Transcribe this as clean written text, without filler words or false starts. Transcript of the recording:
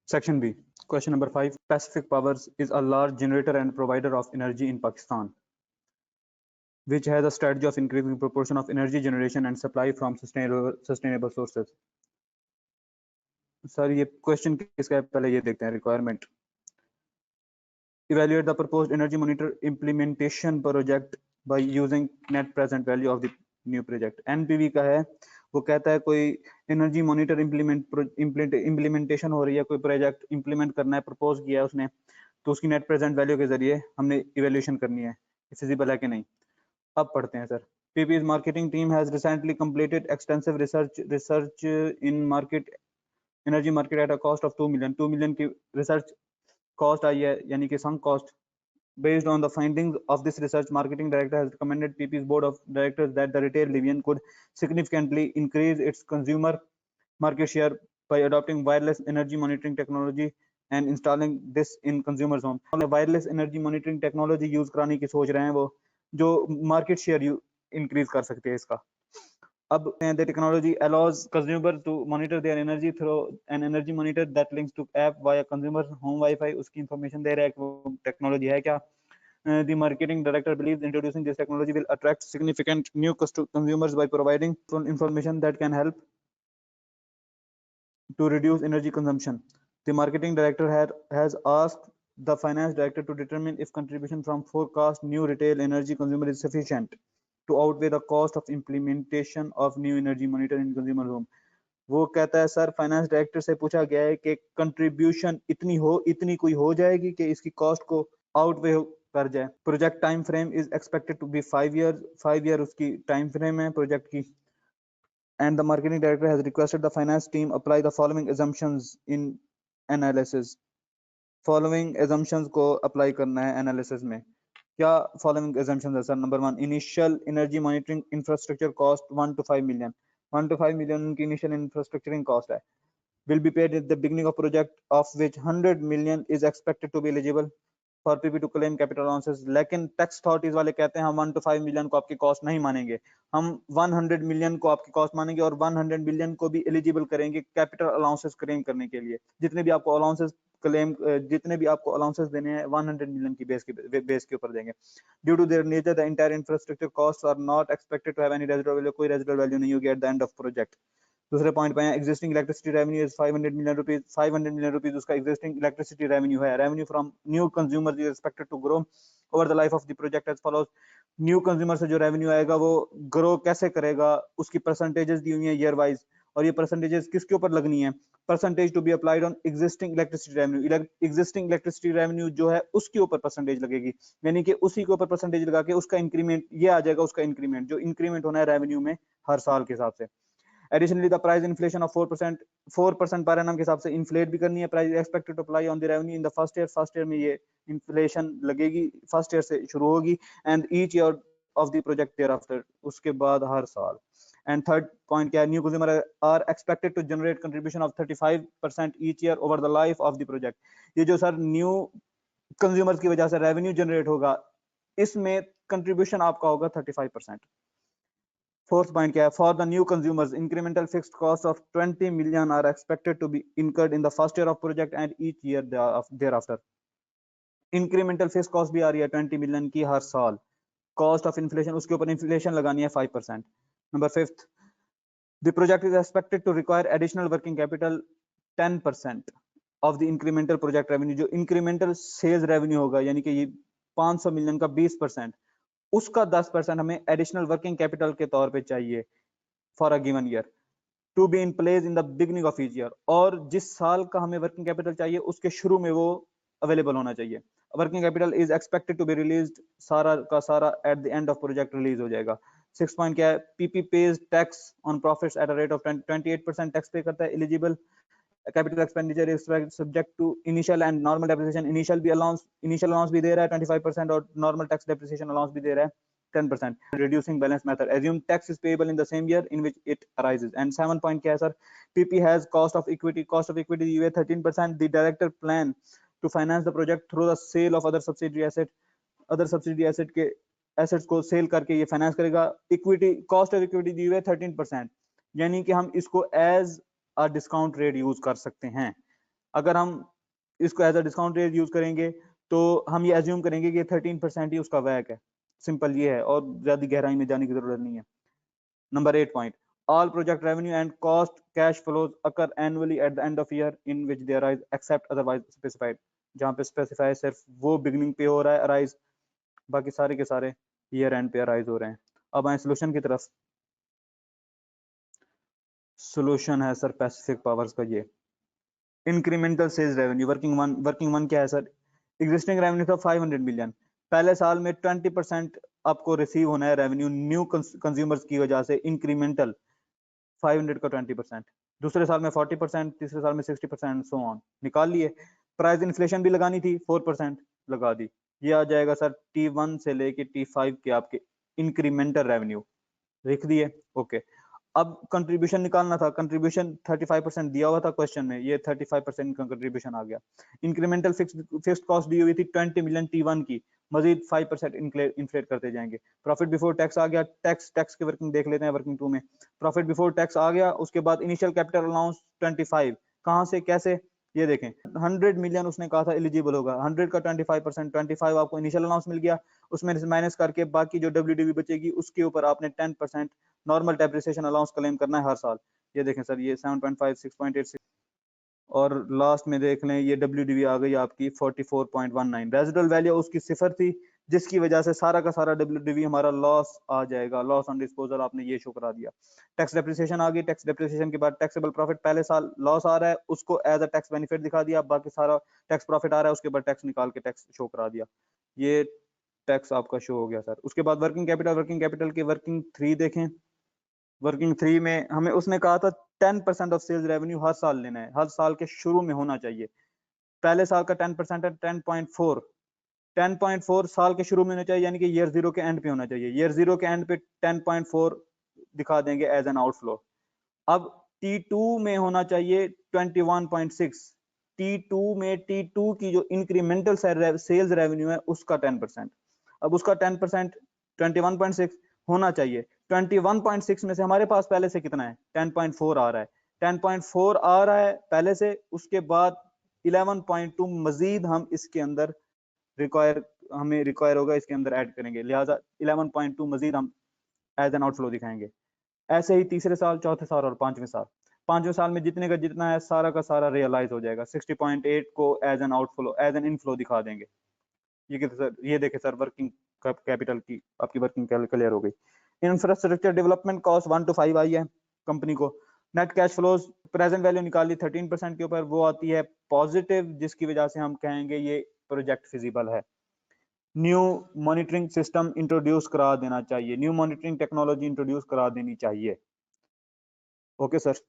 Section B. Question number 5. Pacific Powers is a large generator and provider of energy in Pakistan, which has a strategy of increasing proportion of energy generation and supply from sustainable sources. Sir ये question किसका है, पहले ये देखते हैं. Requirement: evaluate the proposed energy monitor implementation project by using net present value of the new project. NPV का है, वो कहता है कोई एनर्जी मॉनिटर इम्प्लीमेंटेशन हो रही है, कोई प्रोजेक्ट इंप्लीमेंट करना है, प्रपोज किया है उसने, तो उसकी नेट प्रेजेंट वैल्यू के जरिए हमने इवेल्यूएशन करनी है, फिजिबल है कि नहीं. अब पढ़ते हैं sir. PP's marketing team has recently completed extensive research in energy market at a cost of 2 million. 2 million की research cost आई है, यानी कि sunk cost. Based on the findings of this research, marketing director has recommended PP's board of directors that the retail division could significantly increase its consumer market share by adopting wireless energy monitoring technology and installing this in consumers' home. Wireless energy monitoring technology use कराने की सोच रहे हैं वो, जो market share increase कर सकते हैं इसका. अब the technology allows consumer to monitor their energy through an energy monitor that links to app via consumer home Wi-Fi. उसकी information दे रहा है कि वो technology है क्या. The marketing director believes introducing this technology will attract significant new consumers by providing information that can help to reduce energy consumption. The marketing director has asked the finance director to determine if contribution from forecast new retail energy consumer is sufficient to outweigh the cost of implementation of new energy monitor in consumer home. वो कहता है sir, finance director से पूछा गया है कि contribution इतनी कोई हो जाएगी कि इसकी कॉस्ट को आउटवे कर जाए. Project time frame is expected to be 5 year उसकी टाइम फ्रेम है प्रोजेक्ट की. And the marketing director has requested the finance team apply the following assumptions in analysis. Following assumptions को apply करना है analysis में. क्या following assumptions है sir? Number 1, initial energy monitoring infrastructure cost 1 to 5 million. 1 to 5 million की initial infrastructuring cost है. Will be paid at the beginning of project, of which 100 million is expected to be eligible for PP to claim capital allowances. लेकिन tax authorities वाले कहते हैं हम 1 to 5 million को आपकी cost नहीं मानेंगे, हम 100 मिलियन को आपकी कॉस्ट मानेंगे और 100 मिलियन को भी एलिजिबल करेंगे कैपिटल अलाउंसेस क्लेम करने के लिए. जितने भी आपको अलाउंसेस देने हैं 100 मिलियन की बेस के ऊपर देंगे. Due to their nature the entire infrastructure costs are not expected to have any residual value. कोई रेजिडुअल वैल्यू नहीं होगी at the end of project. दूसरे पॉइंट पे है existing electricity revenue is 500 million rupees. 500 million rupees उसका existing electricity revenue है. Revenue from new consumers is expected to grow over the life of the project as follows. New consumer से जो revenue आएगा वो grow कैसे करेगा, उसकी percentages दी हुई है ईयर वाइज, और ये परसेंटेजेस किसके ऊपर लगनी है? Percentage to be applied on existing electricity revenue. Existing electricity revenue जो है उसके ऊपर परसेंटेज लगेगी, यानी कि उसी के ऊपर परसेंटेज लगा के उसका इंक्रीमेंट ये आ जाएगा. उसका इंक्रीमेंट जो इंक्रीमेंट होना है रेवेन्यू में हर साल के हिसाब से. Additionally, the price inflation of 4% per annum के हिसाब से inflate भी करनी है. Price expected to apply on the revenue in the first year. First year में ये inflation लगेगी, first year से शुरू होगी, and each year of the project thereafter. उसके बाद हर साल. And third point क्या है? New consumers are expected to generate contribution of 35% each year over the life of the project. ये जो सर new consumers की वजह से revenue generate होगा, इसमें contribution आपका होगा 35%. Fourth point क्या है? For the new consumers, incremental fixed costs of 20 million are expected to be incurred in the first year of project and each year thereafter. Incremental fixed cost भी आ रही है 20 million की हर साल. Cost of inflation, उसके ऊपर inflation लगानी है 5%. Number 5th, the project is expected to require additional working capital 10% of the incremental project revenue. जो incremental sales revenue होगा, यानी कि ये 500 million का 20%, उसका 10% हमें एडिशनल वर्किंग कैपिटल के तौर पे चाहिए for a given year to be in place in the beginning of each year. और जिस साल का हमें वर्किंग कैपिटल चाहिए उसके शुरू में वो अवेलेबल होना चाहिए. Working capital is expected to be released, सारा का सारा at the end of project release हो जाएगा. 6 पॉइंट क्या है? PP pays tax on profits at a rate of 28% tax पे करता है. Eligible capital expenditure is subject to initial and normal depreciation. initial allowance भी दे रहा है 25% और normal tax depreciation allowance भी दे रहा है 10%. reducing balance method, assume tax is payable in the same year in which it arises. and 7 point क्या है sir? PP has cost of equity दी हुई है 13%. the director plan to finance the project through the sale of other subsidiary asset के assets को cell करके ये finance करेगा. Equity cost of equity दी हुई है 13%, यानी कि हम इसको एज डिस्काउंट रेट यूज कर सकते हैं. अगर हम इसको as a discount rate use करेंगे तो हम ये एज्यूम करेंगे कि 13% ही उसका वैक है। सिंपल ये है, और ज्यादा गहराई में जाने की जरूरत नहीं है। Number 8 point, all project revenue and cost cash flows occur annually at the end of year in which they arise except otherwise specified। जहाँ पे स्पेसिफाई सिर्फ वो बिगनिंग पे हो रहा है अराइज, बाकी सारे के सारे ईयर एंड पे अराइज हो रहे हैं। अब आए सोल्यूशन की तरफ। सोल्यूशन है सर पैसिफिक पावर्स का ये incremental sales revenue. Working one क्या है सर? एग्जिस्टिंग रेवेन्यू था 500 मिलियन, पहले साल में 20% आपको रिसीव होना है रेवेन्यू न्यू कंज्यूमर्स की वजह से, इंक्रीमेंटल 500 का 20%, दूसरे साल में 40%, तीसरे साल में 60%, सो ऑन। निकाल लिए। प्राइस इन्फ्लेशन भी लगानी थी, 4% लगा दी। ये आ जाएगा सर T1 से लेके T5 के आपके इंक्रीमेंटल रेवेन्यू, लिख दिए। ओके, अब कंट्रीब्यूशन निकालना था। कंट्रीब्यूशन 35% दिया हुआ था क्वेश्चन में, ये 35% का कंट्रीब्यूशन आ गया। इंक्रीमेंटल फिक्स्ड कॉस्ट दी हुई थी 20 मिलियन T1 की, मजीद 5% इन्फ्लेट करते जाएंगे। प्रॉफिट बिफोर टैक्स आ गया। टैक्स की वर्किंग देख लेते हैं वर्किंग 2 में। प्रॉफिट बिफोर टैक्स आ गया, उसके बाद इनिशियल कैपिटल अलाउंस 25, कहां से कैसे ये देखें। 100 मिलियन उसने कहा था एलिजिबल होगा, 100 का 25%, 25 आपको इनिशियल अलाउंस मिल गया, उसमें माइनस करके बाकी जो WDV बचेगी उसके ऊपर आपने 10% नॉर्मल डेप्रिसिएशन अलाउंस क्लेम करना है हर साल। ये देखें सर, ये 7.5, 6.86, और लास्ट में देख लें ये WDV आ गई आपकी 44.19। रेजिडुअल वैल्यू उसकी सिफर थी, जिसकी वजह से सारा का सारा WDV हमारा लॉस आ जाएगा, लॉस ऑन डिस्पोजल आपने ये शो करा दिया। टैक्स डेप्रिसिएशन आ गई, टैक्स डेप्रिसिएशन के बाद टैक्सेबल प्रॉफिट, पहले साल लॉस आ रहा है उसको एज अ टैक्स बेनिफिट दिखा दिया, बाकी सारा टैक्स प्रॉफिट आ रहा है उसके बाद टैक्स निकाल के टैक्स शो करा दिया। ये टैक्स आपका शो हो गया सर। उसके बाद वर्किंग कैपिटल के वर्किंग 3 देखें। वर्किंग 3 में हमें उसने कहा था 10% ऑफ सेल्स रेवेन्यू हर साल लेना है, हर साल के शुरू में होना चाहिए। पहले साल का 10% है 10.4, 10.4 साल के शुरू में होना चाहिए, यानी कि ईयर 0 के एंड पे होना चाहिए। ईयर 0 के एंड पे 10.4 दिखा देंगे एज एन आउटफ्लो। अब T2 में होना चाहिए 21.6, T2 में T2 की जो इंक्रीमेंटल सेल्स रेवेन्यू है उसका 10%। अब उसका 10% 21.6 होना चाहिए। 21.6 में से हमारे पास पहले से कितना है? 10.4 आ रहा है, 10.4 आ रहा है पहले से, उसके बाद 11.2 मजीद हम इसके अंदर हमें रिक्वायर होगा, इसके अंदर ऐड करेंगे, लिहाजा 11.2 मजीद हम एज एन आउटफ्लो दिखाएंगे। ऐसे ही तीसरे साल, चौथे साल और पांचवें साल में जितने का जितना है सारा का सारा रियलाइज हो जाएगा। 60.8 को as an outflow, as an inflow दिखा देंगे। ये देखे सर वर्किंग कैपिटल की आपकी वर्किंग क्लियर हो गई। इंफ्रास्ट्रक्चर डेवलपमेंट कॉस्ट 1 to 5 आई है कंपनी को। Net cash flows present value निकाली 13% के ऊपर, वो आती है पॉजिटिव, जिसकी वजह से हम कहेंगे ये प्रोजेक्ट फिजिबल है। न्यू मॉनिटरिंग सिस्टम इंट्रोड्यूस करा देना चाहिए, न्यू मॉनिटरिंग टेक्नोलॉजी इंट्रोड्यूस करा देनी चाहिए। Okay sir.